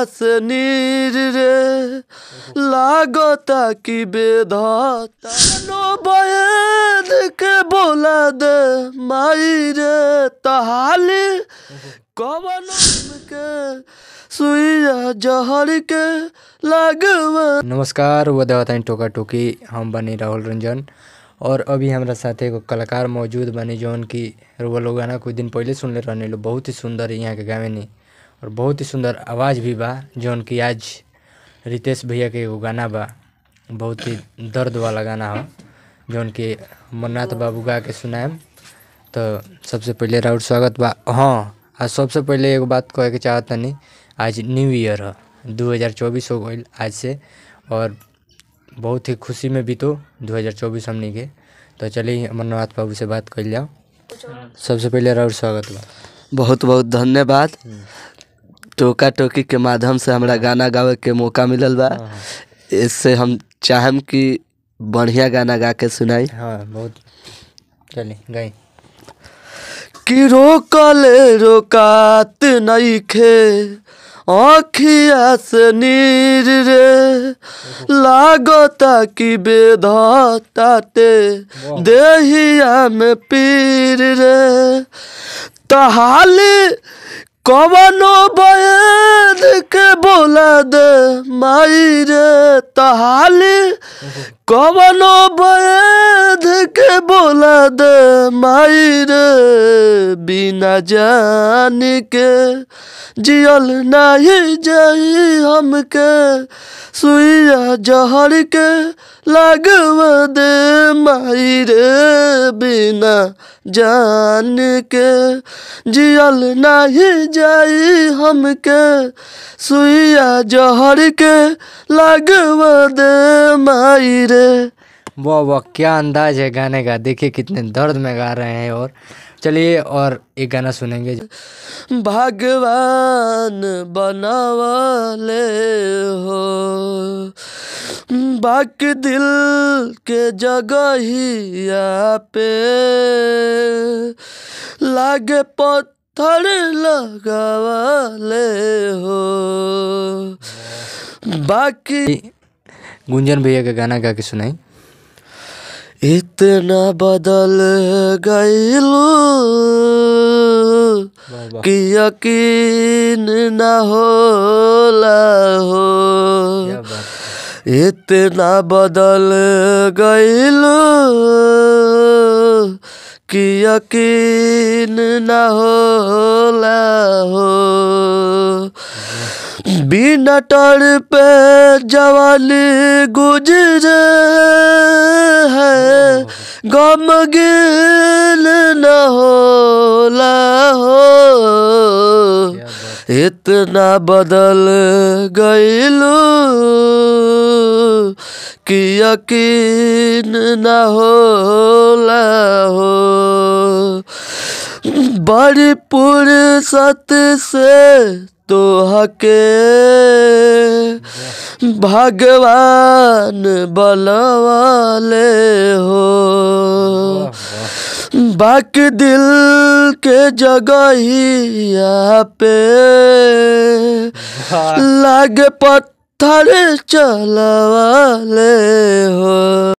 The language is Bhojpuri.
से नीर रे लागता कि बेधाता नो बैद के बोला दे माई रे तहाली कवन के सुइया जहर के लागवा। नमस्कार, वो देवता टोका टोकी। हम बनी राहुल रंजन और अभी हमारा साथ एगो कलाकार मौजूद बनी जौन की वो लोग गाना कुछ दिन पहले सुनले रहने लो। बहुत ही सुंदर यहाँ के गावे नहीं और बहुत ही सुंदर आवाज़ भी बा जौन की आज रितेश भैया के एगो गाना बा, बहुत ही दर्द वाला गाना हो जौन की अमरनाथ बाबू गा के सुनाएम। तो सबसे पहले राहुल स्वागत बा। हाँ, आज सबसे पहले एगो बात कहे के चाहता नहीं, आज न्यू ईयर है, 2024 हो गई आज से और बहुत ही खुशी में बीतो 2024 हमने के। तो चलिए अमरनाथ बाबू से बात कर जाओ। सबसे पहले राहुल स्वागत बा। बहुत बहुत धन्यवाद। टोका टोकी के माध्यम से हमारा गाना गावे के मौका मिलल बा। इससे हम चाहम कि बढ़िया गाना गा के सुनाई। हाँ, बहुत चलिए गई कि रोकले रोकात नहीं खे आँखिया से नीर रे लागता कि बेधाता ते देहिया में पीर रे तहाली कवनो बैद के बोला दे माई रे तहाली कवनो बैद के बोला दे माई रे बिना जान के जियल नहीं जाई हमके सुइया जहर के लागवा दे माई रे बिना जान के जियल नहीं जाई हमके सुइया जहर के लागवा दे माई रे। वाह वाह, क्या अंदाज है गाने का। देखिए कितने दर्द में गा रहे हैं। और चलिए और एक गाना सुनेंगे। भगवान बनावले हो बाकी दिल के जगहिया पे लागे पत्थर लगावले हो बाकी। गुंजन भैया का गाना गा के सुनाई। इतना बदल गईलू कि यकीन न होला हो इतना बदल गईलू कि यकीन न होला हो बिना टर पे जवानी गुजरे है गमगीन न होला हो इतना बदल गईलू कि यकीन न होला हो बड़ी फुर्सत से तो हके भगवान बलवाले हो बाकी दिल के जगहिया पे लागे पत्थर चलवाले हो।